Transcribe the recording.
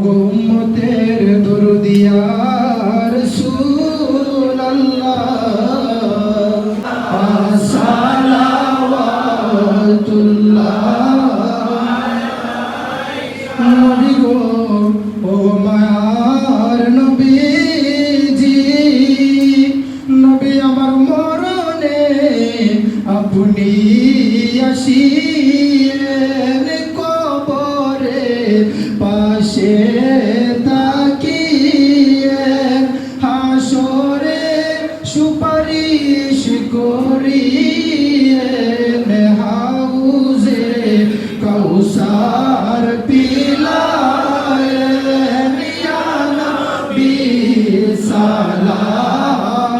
ওগো উম্মতের দরদি ইয়া রাসূলুল্লাহ সালাওয়াতুল্লাহ নবী গো ও মায়ার নবীজি নবী আমার মরণে আপনি আসিলেন কবরে পাশে তাকিয়ে হাসরে সুপারিশ করিয়েন হাউজে কাউসার পিলায়েন ইয়া নবী সালাম